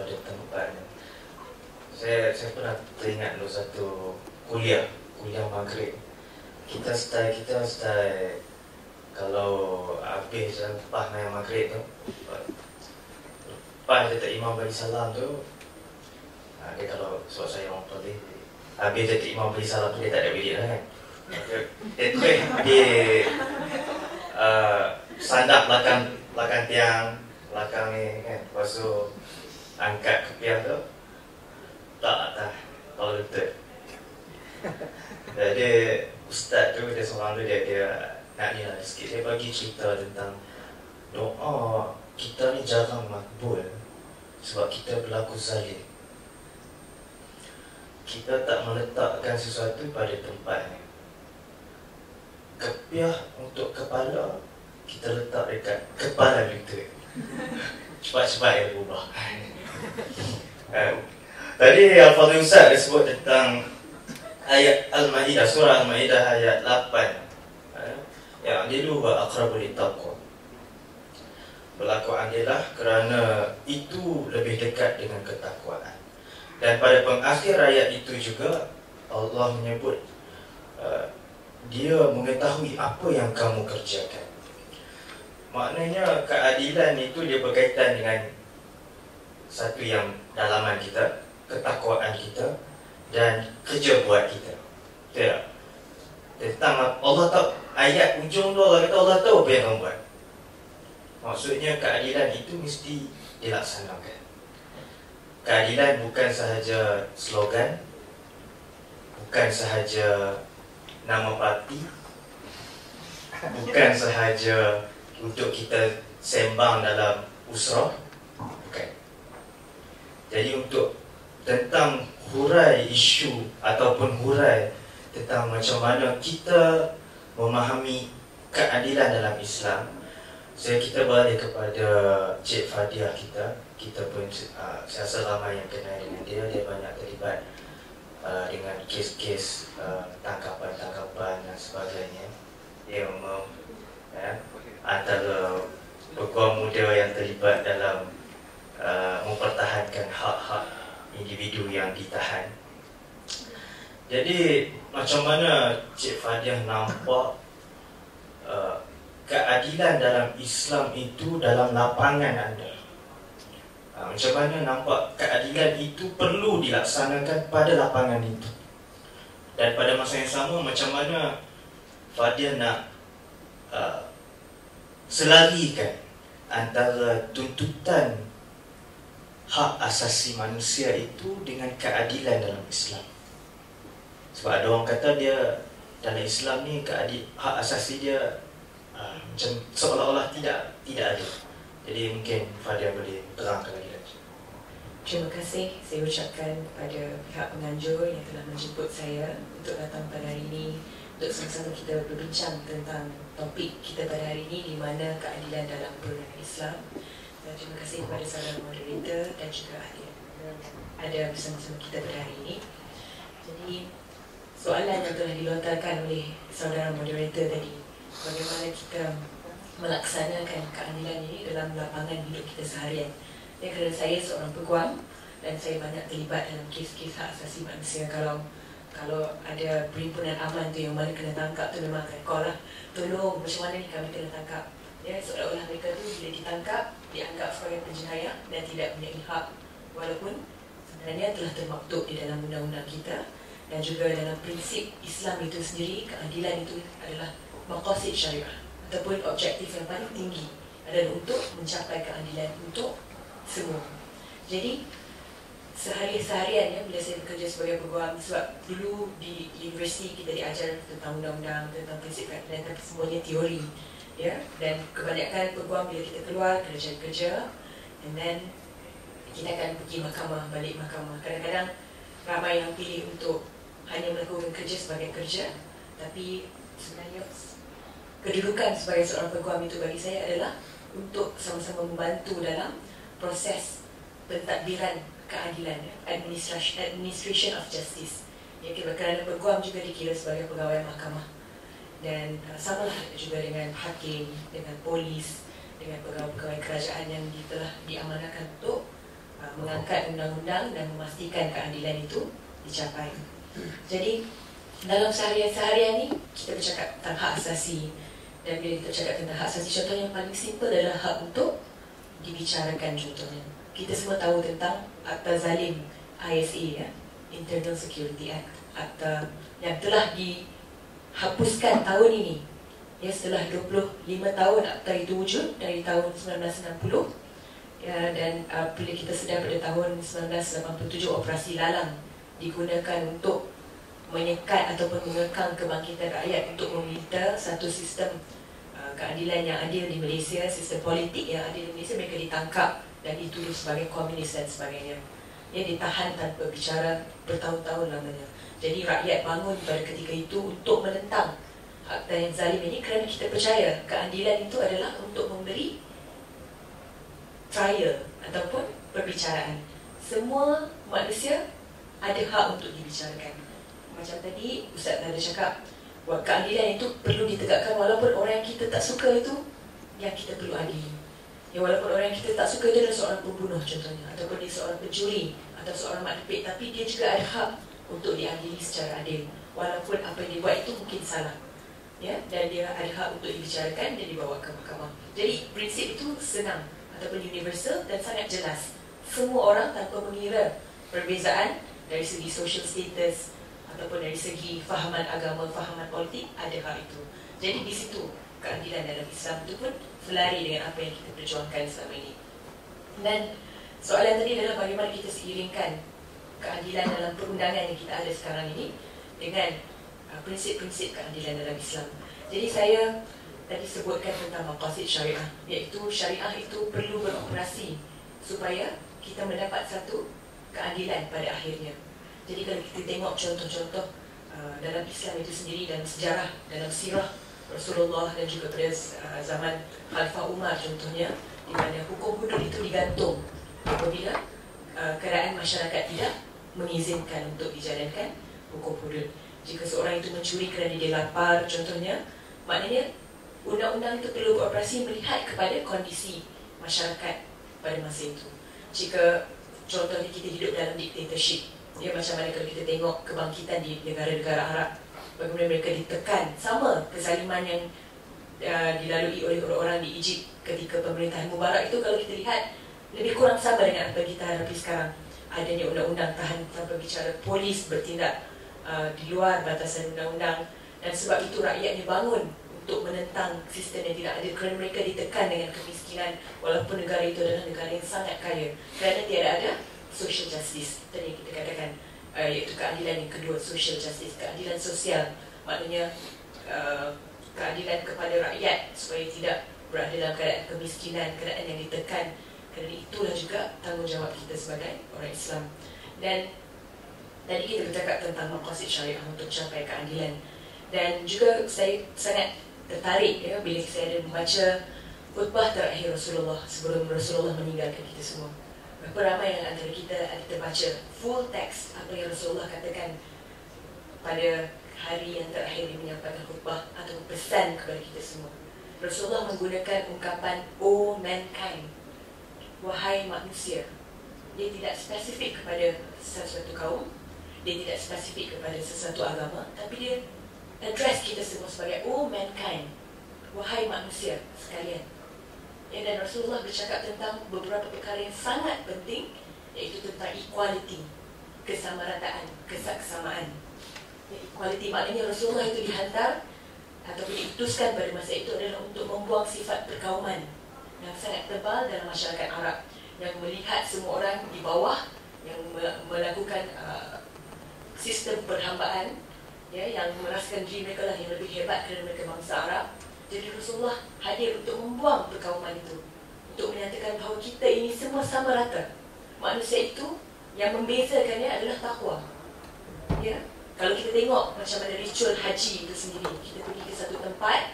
pada tempatnya. Saya pernah teringat dulu satu kuliah maghrib. Kita style kalau habis lepas main maghrib tu, lepas dia tak imam bagi salam tu, dia kalau sebab saya orang Perlis, habis dia tak imam bagi salam tu dia tak ada bilik lah kan. Dia sandap belakang tiang, belakang ni kan. Lepas tu angkat kepiah tu, tak atas kalau lutut. Jadi ustaz tu, dia seorang tu, dia nak ni lah sikit. Dia bagi cerita tentang doa kita ni jarang makbul sebab kita berlaku zalim. Kita tak meletakkan sesuatu pada tempatnya. Kepiah untuk kepala kita letak dekat kepala lutut. Cepat-cepat dia berubah. Tadi Al-Fadhil Ustaz dia sebut tentang ayat Al-Ma'idah, surah Al-Ma'idah ayat 8. Yang adilu wa aqrabu littaqwa. Berlaku adillah kerana itu lebih dekat dengan ketakwaan. Dan pada pengakhir ayat itu juga Allah menyebut Dia mengetahui apa yang kamu kerjakan. Maknanya keadilan itu dia berkaitan dengan satu yang dalaman kita, ketakwaan kita dan kerja buat kita. Betul tak? Tentang Allah tahu, ayat ujung tu Allah kata Allah tahu apa yang kamu buat. Maksudnya keadilan itu mesti dilaksanakan. Keadilan bukan sahaja slogan, bukan sahaja nama parti, bukan sahaja untuk kita sembang dalam usrah, bukan. Jadi untuk tentang hurai isu ataupun hurai tentang macam mana kita memahami keadilan dalam Islam, kita balik kepada Cik Fadiah kita. Kita pun saya rasa ramai yang kenal dengan dia. Dia banyak terlibat dengan kes-kes tangkapan-tangkapan dan sebagainya. Dia memang antara peguam muda yang terlibat dalam mempertahankan hak-hak individu yang ditahan. Jadi macam mana Cik Fadiah nampak keadilan dalam Islam itu dalam lapangan anda? Macam mana nampak keadilan itu perlu dilaksanakan pada lapangan itu? Dan pada masa yang sama, macam mana Fadiah nak selarikan antara tuntutan hak asasi manusia itu dengan keadilan dalam Islam? Sebab ada orang kata dia dalam Islam ni hak asasi dia macam seolah-olah tidak ada. Jadi mungkin Fadiah boleh terangkan lagi. Terima kasih saya ucapkan kepada pihak penganjur yang telah menjemput saya untuk datang pada hari ini untuk sama-sama kita berbincang tentang topik kita pada hari ini, di mana keadilan dalam perundangan Islam. Dan terima kasih kepada saudara moderator dan juga ahli yang ada bersama-sama kita pada hari ini. Jadi soalan yang telah dilontarkan oleh saudara moderator tadi, bagaimana kita melaksanakan keadilan ini dalam lapangan hidup kita seharian. Ya, kerana saya seorang peguam dan saya banyak terlibat dalam kes-kes hak asasi manusia. Kalau ada perhimpunan aman tu yang mana kena tangkap tu, memang akan call lah, tolong macam mana ni kami kena tangkap. Ya, seolah-olah mereka tu bila ditangkap dianggap sebagai penjenayah dan tidak punya hak, walaupun sebenarnya telah termaktub di dalam undang-undang kita dan juga dalam prinsip Islam itu sendiri. Keadilan itu adalah maqasid syariah ataupun objektif yang paling tinggi adalah untuk mencapai keadilan untuk semua. Jadi seharian ya, bila saya bekerja sebagai peguam, sebab dulu di universiti kita diajar tentang undang-undang, tentang prinsip keadilan, tapi semuanya teori ya, dan kebanyakan peguam bila kita keluar kerja, and then kita akan pergi mahkamah, balik mahkamah. Kadang-kadang ramai yang pilih untuk hanya melakukan kerja sebagai kerja, tapi sebenarnya kedudukan sebagai seorang peguam itu bagi saya adalah untuk sama-sama membantu dalam proses pentadbiran keadilan, administration of justice. Ya, kerana peguam juga dikira sebagai pegawai mahkamah, dan samalah juga dengan hakim, dengan polis, dengan pegawai-pegawai kerajaan yang telah diamanahkan untuk mengangkat undang-undang dan memastikan keadilan itu dicapai. Jadi dalam seharian ni kita bercakap tentang hak asasi, dan bila kita bercakap tentang hak asasi, contoh yang paling simple adalah hak untuk dibicarakan. Contohnya kita semua tahu tentang Akta Zalim ISA, ya, Internal Security Act, akta yang telah dihapuskan tahun ini, ya, setelah 25 tahun akta itu wujud dari tahun 1960, ya, dan bila kita sedar pada tahun 1987 operasi Lalang digunakan untuk menyekat ataupun mengekang kebangkitan rakyat untuk meminta satu sistem keadilan yang adil di Malaysia, sistem politik yang adil di Malaysia. Mereka ditangkap dan dituduh sebagai komunis dan sebagainya. Dia ditahan tanpa bicara bertahun-tahun lamanya. Jadi rakyat bangun pada ketika itu untuk menentang akta yang zalim ini, kerana kita percaya keadilan itu adalah untuk memberi trial ataupun perbicaraan. Semua manusia ada hak untuk dibicarakan. Macam tadi Ustaz ada cakap, keadilan itu perlu ditegakkan walaupun orang yang kita tak suka itu yang kita perlu adili. Ya, walaupun orang yang kita tak suka dia adalah seorang pembunuh contohnya, ataupun dia seorang pencuri atau seorang makdepik, tapi dia juga ada hak untuk diadili secara adil walaupun apa yang dia buat itu mungkin salah, ya, dan dia ada hak untuk dibicarakan dan dibawa ke mahkamah. Jadi prinsip itu senang ataupun universal dan sangat jelas. Semua orang tanpa mengira perbezaan dari segi social status ataupun dari segi fahaman agama, fahaman politik, ada hak itu. Jadi di situ keadilan dalam Islam itu pun selari dengan apa yang kita perjuangkan selama ini. Dan soalan tadi adalah bagaimana kita seiringkan keadilan dalam perundangan yang kita ada sekarang ini dengan prinsip-prinsip keadilan dalam Islam. Jadi saya tadi sebutkan tentang maqasid syariah, iaitu syariah itu perlu beroperasi supaya kita mendapat satu keadilan pada akhirnya. Jadi kalau kita tengok contoh-contoh dalam Islam itu sendiri, dalam sejarah, dalam sirah Rasulullah dan juga pada zaman Khalifah Umar contohnya, di mana hukum hudud itu digantung apabila keadaan masyarakat tidak mengizinkan untuk dijalankan hukum hudud. Jika seorang itu mencuri kerana dia lapar contohnya, maknanya undang-undang itu perlu beroperasi melihat kepada kondisi masyarakat pada masa itu. Jika contohnya kita hidup dalam dictatorship, ya, macam mana kalau kita tengok kebangkitan di negara-negara Arab, bagaimana mereka ditekan, sama kezaliman yang dilalui oleh orang-orang di Egypt ketika pemerintahan Mubarak itu, kalau kita lihat lebih kurang sama dengan apa kita hadapi sekarang. Adanya undang-undang tahan tanpa bicara, polis bertindak di luar batasan undang-undang, dan sebab itu rakyatnya bangun untuk menentang sistem yang tidak adil kerana mereka ditekan dengan kemiskinan walaupun negara itu adalah negara yang sangat kaya, kerana tiada ada social justice. Tadi yang kita katakan iaitu keadilan yang kedua, social justice, keadilan sosial, maknanya keadilan kepada rakyat supaya tidak berada dalam keadaan kemiskinan, keadaan yang ditekan. Kerana itulah juga tanggungjawab kita sebagai orang Islam. Dan tadi kita bercakap tentang maqasid syariah untuk capai keadilan, dan juga saya sangat tertarik, ya, bila saya ada membaca khutbah terakhir Rasulullah sebelum Rasulullah meninggalkan kita semua. Berapa ramai yang antara kita ada terbaca full text apa yang Rasulullah katakan pada hari yang terakhir dia menyampaikan khutbah atau pesan kepada kita semua. Rasulullah menggunakan ungkapan "O mankind", wahai manusia. Dia tidak spesifik kepada sesuatu kaum, dia tidak spesifik kepada sesuatu agama, tapi dia address kita semua sebagai "O mankind", wahai manusia sekalian. Ya, dan Rasulullah bercakap tentang beberapa perkara yang sangat penting, iaitu tentang equality, kesamarataan, kesamaan. Ya, equality maknanya Rasulullah itu dihantar ataupun diutuskan pada masa itu adalah untuk membuang sifat perkauman yang sangat tebal dalam masyarakat Arab, yang melihat semua orang di bawah, yang melakukan sistem perhambaan, ya, yang merasakan diri mereka lah yang lebih hebat kerana mereka bangsa Arab. Jadi Rasulullah hadir untuk membuang perkauman itu, untuk menyatakan bahawa kita ini semua sama rata. Manusia itu yang membezakannya adalah takwa. Ya, kalau kita tengok macam mana ritual haji itu sendiri, kita pergi ke satu tempat,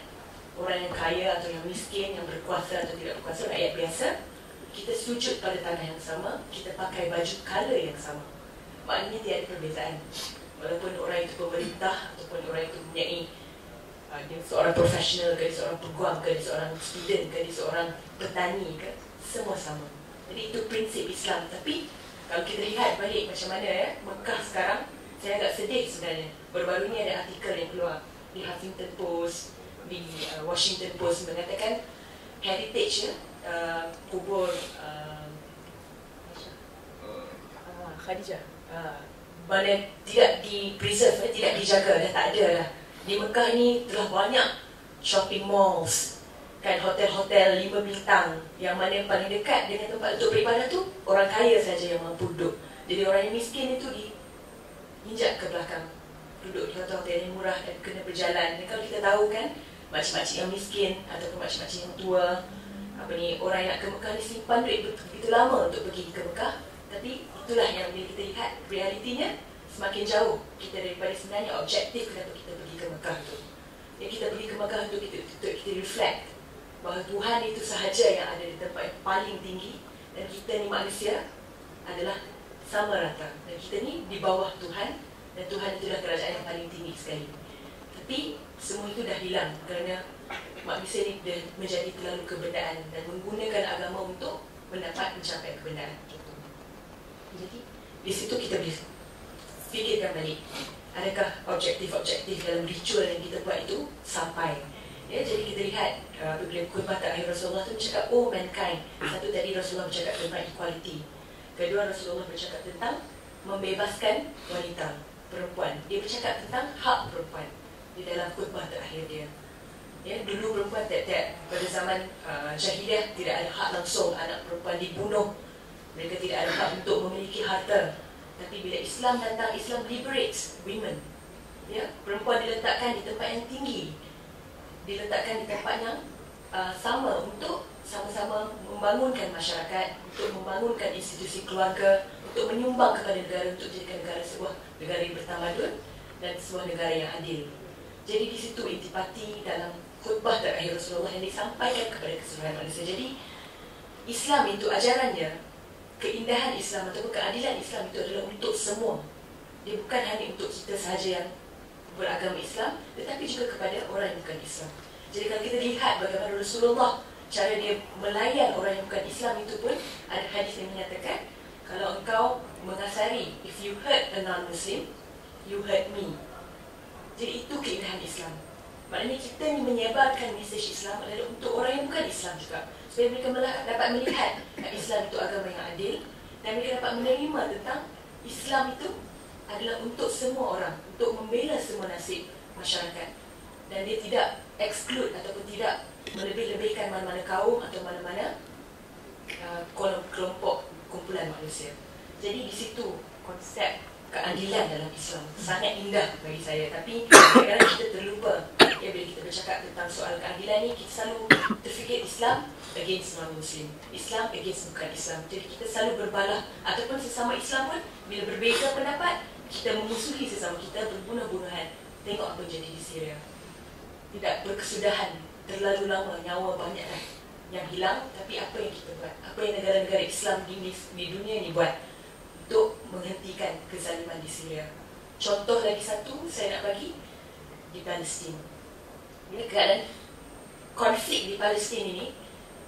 orang yang kaya atau yang miskin, yang berkuasa atau tidak berkuasa, rakyat biasa, kita sujud pada tanah yang sama, kita pakai baju color yang sama. Maknanya tiada perbezaan. Walaupun orang itu pemerintah ataupun orang itu mempunyai dia seorang profesional ke, dia seorang peguam ke, dia seorang student ke, dia seorang petani ke, semua sama. Jadi itu prinsip Islam. Tapi kalau kita lihat balik macam mana ya Mekah sekarang, saya agak sedih sebenarnya. Baru-baru ni ada artikel yang keluar di Huffington Post, di Washington Post mengatakan heritage kubur Khadijah mana tidak di-preserve, tidak dijaga, dah tak ada lah. Di Mekah ni telah banyak shopping malls, kan, hotel-hotel 5 bintang yang mana yang paling dekat dengan tempat untuk beribadah tu orang kaya saja yang mampu duduk. Jadi orang yang miskin itu diinjak ke belakang, duduk di hotel-hotel yang murah dan kena berjalan. Dan kalau kita tahu kan, makcik-makcik yang miskin ataupun makcik-makcik yang tua, orang yang nak ke Mekah ni simpan duit begitu lama untuk pergi ke Mekah. Tapi itulah yang bila kita lihat realitinya semakin jauh kita daripada sebenarnya objektif kenapa kita pergi ke Mekah tu. Ya, kita pergi ke Mekah untuk kita reflect bahawa Tuhan itu sahaja yang ada di tempat yang paling tinggi dan kita ni manusia adalah sama rata. Dan kita ni di bawah Tuhan dan Tuhan itulah kerajaan yang paling tinggi sekali. Tapi semua itu dah hilang kerana manusia ni dah menjadi terlalu kebendaan dan menggunakan agama untuk mencapai kebendaan. Jadi di situ kita boleh fikirkan balik, adakah objektif-objektif dalam ritual yang kita buat itu sampai. Ya, jadi kita lihat bila khutbah terakhir Rasulullah itu bercakap mankind. Satu tadi Rasulullah bercakap tentang equality. Kedua Rasulullah bercakap tentang membebaskan wanita, perempuan. Dia bercakap tentang hak perempuan di dalam khutbah terakhir dia. Ya, dulu perempuan pada zaman jahiliah tidak ada hak langsung, anak perempuan dibunuh. Mereka tidak ada hak untuk memiliki harta. Tapi bila Islam datang, Islam liberates women. Ya, perempuan diletakkan di tempat yang tinggi, diletakkan di tempat yang sama untuk sama-sama membangunkan masyarakat, untuk membangunkan institusi keluarga, untuk menyumbang kepada negara, untuk jadikan negara sebuah negara yang bertamadun dan sebuah negara yang adil. Jadi di situ intipati dalam khutbah terakhir Rasulullah yang disampaikan kepada keseluruhan manusia. Jadi Islam itu ajarannya, keindahan Islam ataupun keadilan Islam itu adalah untuk semua. Dia bukan hanya untuk kita sahaja yang beragama Islam, tetapi juga kepada orang yang bukan Islam. Jadi kalau kita lihat bagaimana Rasulullah, cara dia melayan orang yang bukan Islam itu pun, ada hadis yang menyatakan, kalau engkau mengasari, if you hurt a non-Muslim, you hurt me. Jadi itu keindahan Islam. Maknanya kita ni menyebarkan mesej Islam adalah untuk orang yang bukan Islam juga, supaya mereka dapat melihat Islam itu agama yang adil dan mereka dapat menerima tentang Islam itu adalah untuk semua orang, untuk membela semua nasib masyarakat. Dan dia tidak exclude ataupun tidak melebih-lebihkan mana-mana kaum atau mana-mana kelompok kumpulan manusia. Jadi di situ konsep keadilan dalam Islam sangat indah bagi saya. Tapi kadang-kadang kita terlupa, ya, bila kita bercakap tentang soal keadilan ni, kita selalu terfikir Islam against non-Muslim, Islam against bukan Islam. Jadi kita selalu berbalah, ataupun sesama Islam pun bila berbeza pendapat, kita memusuhi sesama kita, berbunuh-bunuhan. Tengok apa jadi di Syria. Tidak berkesudahan, terlalu lama, nyawa banyak dah yang hilang. Tapi apa yang kita buat? Apa yang negara-negara Islam di dunia ni buat untuk menghentikan kezaliman di Syria? Contoh lagi satu saya nak bagi, di Palestin. Ini keadaan konflik di Palestin ini,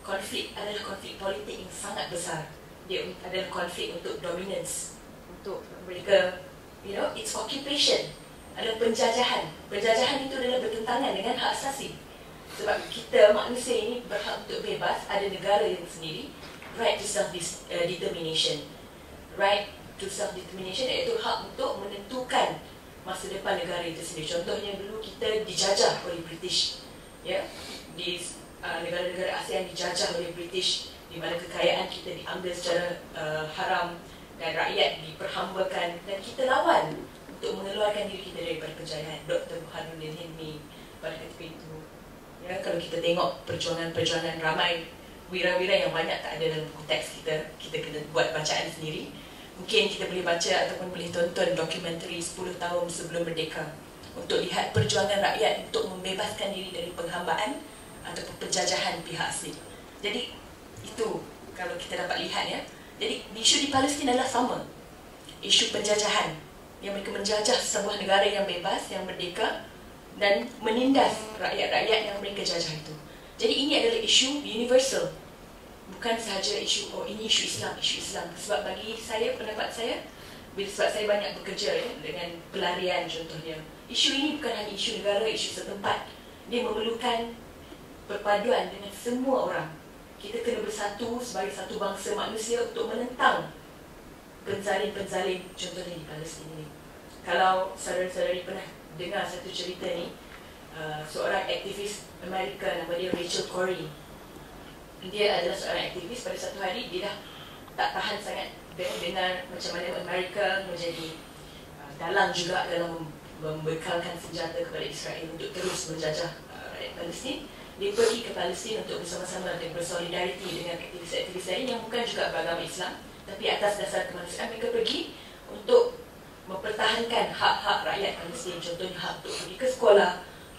konflik adalah konflik politik yang sangat besar. Dia adalah konflik untuk dominance, untuk mereka, it's occupation, adalah penjajahan. Penjajahan itu adalah bertentangan dengan hak asasi. Sebab kita manusia ini berhak untuk bebas, ada negara yang sendiri, right to self-determination. Right to self-determination iaitu hak untuk menentukan masa depan negara itu sendiri. Contohnya dulu kita dijajah oleh British, ya, di negara-negara ASEAN dijajah oleh British, di mana kekayaan kita diambil secara haram dan rakyat diperhambakan, dan kita lawan untuk mengeluarkan diri kita daripada penjajahan. Dr. Burhanuddin Hilmi pada ketika itu, ya, kalau kita tengok perjuangan-perjuangan ramai wira-wira yang banyak tak ada dalam konteks kita kena buat bacaan sendiri. Mungkin kita boleh baca ataupun boleh tonton dokumentari 10 tahun sebelum merdeka untuk lihat perjuangan rakyat untuk membebaskan diri dari penghambaan ataupun penjajahan pihak asing. Jadi itu kalau kita dapat lihat, ya. Jadi isu di Palestin adalah sama. Isu penjajahan yang mereka menjajah sebuah negara yang bebas, yang merdeka, dan menindas rakyat-rakyat yang mereka jajah itu. Jadi ini adalah isu universal. bukan sahaja isu, oh ini isu Islam. Sebab bagi saya, pendapat saya, sebab saya banyak bekerja dengan pelarian contohnya, isu ini bukan hanya isu negara, isu setempat. Dia memerlukan perpaduan dengan semua orang. Kita kena bersatu sebagai satu bangsa manusia untuk menentang penzalim-penzalim, contohnya di Palestin ini. Kalau saudara-saudari pernah dengar satu cerita ni, seorang aktivis Amerika nama dia Rachel Corrie. Dia adalah seorang aktivis. Pada satu hari dia dah tak tahan sangat dengan macam mana Amerika menjadi dalang juga dalam membekalkan senjata kepada Israel untuk terus menjajah rakyat Palestin. Dia pergi ke Palestin untuk bersama-sama dan bersolidariti dengan aktivis-aktivis lain yang bukan juga beragama Islam, tapi atas dasar kemanusiaan. Mereka pergi untuk mempertahankan hak-hak rakyat Palestin, contohnya hak untuk pergi ke sekolah,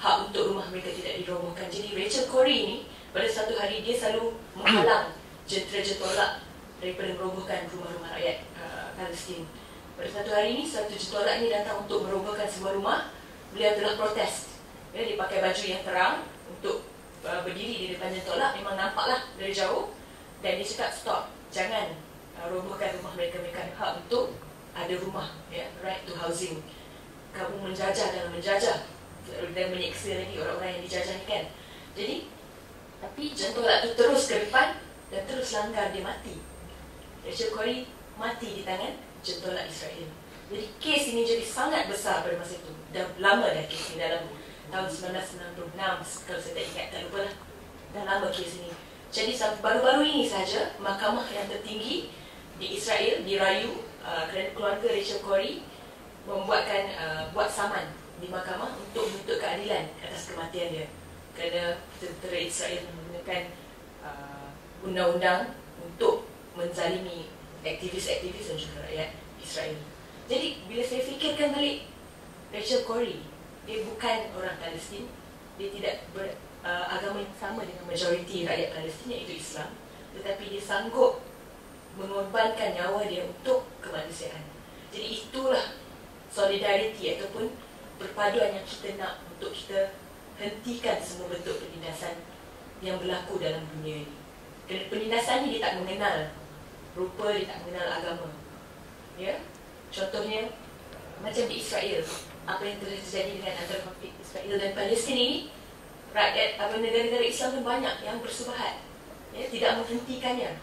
hak untuk rumah mereka tidak dirobohkan. Jadi Rachel Corrie ini pada satu hari dia selalu menghalang jentera tolak daripada merobohkan rumah-rumah rakyat Palestin. Pada satu hari ini, satu tolak ini datang untuk merobohkan sebuah rumah. Beliau telah protes. Dia pakai baju yang terang untuk berdiri di depan tolak. Memang nampaklah dari jauh. Dan dia cakap stop, jangan robohkan rumah mereka. Mereka ada hak untuk ada rumah, right to housing. Kamu menjajah dalam menjajah dan menyeksa lagi orang-orang yang dijajah ni kan. Jadi, tapi tolak itu terus ke depan dan terus langgar, dia mati. Rachel Corrie mati di tangan tolak Israel. Jadi kes ini jadi sangat besar pada masa itu. Dah lama dah kes ini, dalam tahun 1996 kalau saya tak ingat, tak lupa lah. Dah lama kes ini. Jadi baru-baru ini saja mahkamah yang tertinggi di Israel dirayu kerana keluarga Rachel Corrie membuatkan buat saman di mahkamah untuk menuntut keadilan atas kematian dia, kerana tentera Israel menggunakan undang-undang untuk menzalimi aktivis-aktivis dan juga rakyat Israel. Jadi bila saya fikirkan balik, Rachel Corrie, dia bukan orang Palestin, dia tidak beragama yang sama dengan majoriti rakyat Palestin iaitu Islam, tetapi dia sanggup mengorbankan nyawa dia untuk kemanusiaan. Jadi itulah solidariti ataupun perpaduan yang kita nak untuk kita hentikan semua bentuk penindasan yang berlaku dalam dunia ini. Kerana penindasan ini dia tak mengenal rupa, dia tak mengenal agama. Ya, contohnya macam di Israel, apa yang telah terjadi dengan antara konflik Israel dan Palestin ini, rakyat negara-negara Islam pun banyak yang bersubahat, tidak menghentikannya.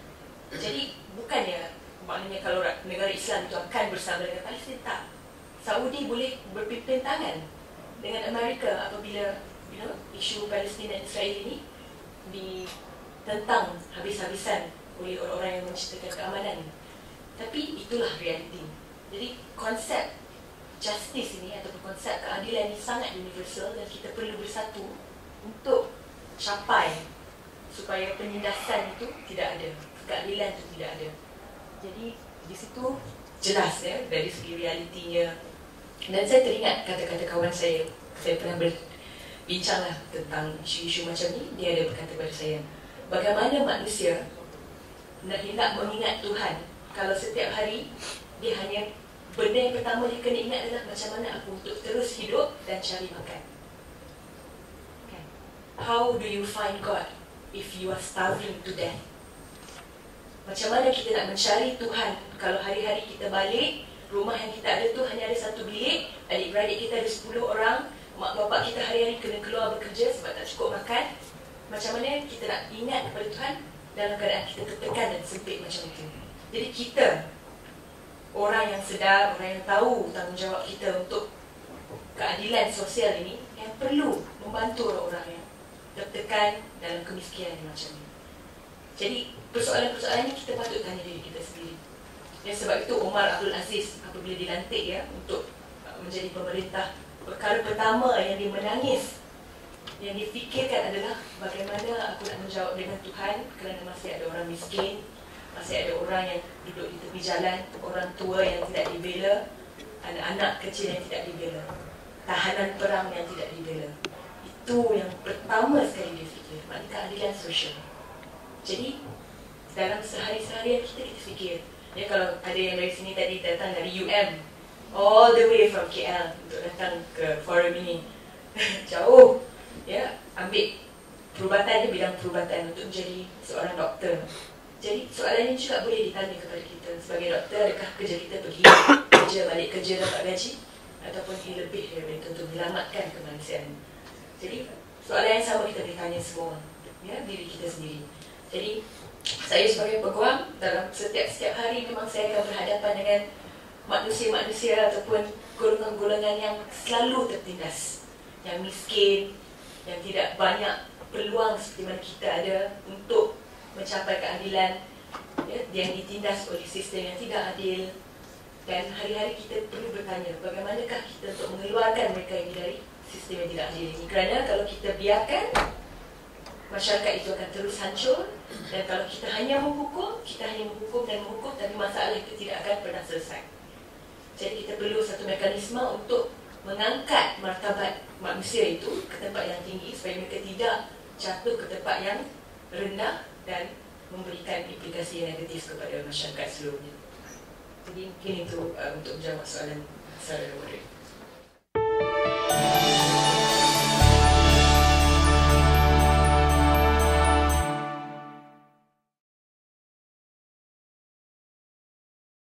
Jadi bukannya maknanya kalau negara Islam itu akan bersama dengan Palestin, tak. Saudi boleh berpimpin tangan dengan Amerika apabila isu Palestin dan Israel ini ditentang habis-habisan oleh orang-orang yang menciptakan keamanan. Tapi itulah realiti. Jadi konsep justice ini ataupun konsep keadilan ini sangat universal dan kita perlu bersatu untuk capai supaya penindasan itu tidak ada, keadilan itu tidak ada. Jadi di situ jelas dari segi realitinya. Dan saya teringat kata-kata kawan saya pernah berbincang tentang isu-isu macam ni. Dia ada berkata kepada saya, bagaimana manusia nak mengingat Tuhan kalau setiap hari dia hanya benda yang pertama dia kena ingat adalah macam mana aku untuk terus hidup dan cari makan. Okay. How do you find God if you are starving to death? Macam mana kita nak mencari Tuhan kalau hari-hari kita balik, rumah yang kita ada tu hanya ada satu bilik, adik-beradik kita ada 10 orang, mak bapak kita hari-hari kena keluar bekerja sebab tak cukup makan. Macam mana kita nak ingat kepada Tuhan dalam keadaan kita tertekan dan sempit macam itu. Jadi kita, orang yang sedar, orang yang tahu tanggungjawab kita untuk keadilan sosial ini, yang perlu membantu orang-orang yang tertekan dalam kemiskinan macam ini. Jadi persoalan-persoalan ini kita patut tanya diri kita sendiri. Dan sebab itu Omar Abdul Aziz apabila dilantik untuk menjadi pemerintah, perkara pertama yang dia menangis, yang difikirkan adalah bagaimana aku nak menjawab dengan Tuhan kerana masih ada orang miskin, masih ada orang yang duduk di tepi jalan, orang tua yang tidak dibela, anak-anak kecil yang tidak dibela, tahanan perang yang tidak dibela. Itu yang pertama sekali dia fikir, maknanya keadilan sosial. Jadi dalam sehari-seharian kita fikir, kalau ada yang dari sini tadi datang dari UM all the way from KL untuk datang ke forum ini jauh, ambil perubatan, dia bidang perubatan untuk menjadi seorang doktor. Jadi soalan ini juga boleh ditanya kepada kita sebagai doktor, adakah kerja kita pergi kerja, balik kerja dapat gaji, ataupun ia lebih daripada itu untuk menyelamatkan kemanusiaan. Jadi soalan yang sama kita boleh tanya semua, ya, diri kita sendiri. Jadi saya sebagai peguam, dalam setiap hari memang saya akan berhadapan dengan manusia-manusia ataupun golongan-golongan yang selalu tertindas, yang miskin, yang tidak banyak peluang seperti mana kita ada untuk mencapai keadilan, ya, yang ditindas oleh sistem yang tidak adil. Dan hari-hari kita perlu bertanya, bagaimanakah kita untuk mengeluarkan mereka ini dari sistem yang tidak adil ini. Kerana kalau kita biarkan, masyarakat itu akan terus hancur. Dan kalau kita hanya menghukum dan menghukum, tapi masalah itu tidak akan pernah selesai. Jadi kita perlu satu mekanisme untuk mengangkat martabat manusia itu ke tempat yang tinggi, supaya mereka tidak jatuh ke tempat yang rendah dan memberikan implikasi yang negatif kepada masyarakat seluruhnya. Jadi mungkin itu untuk menjawab soalan saya.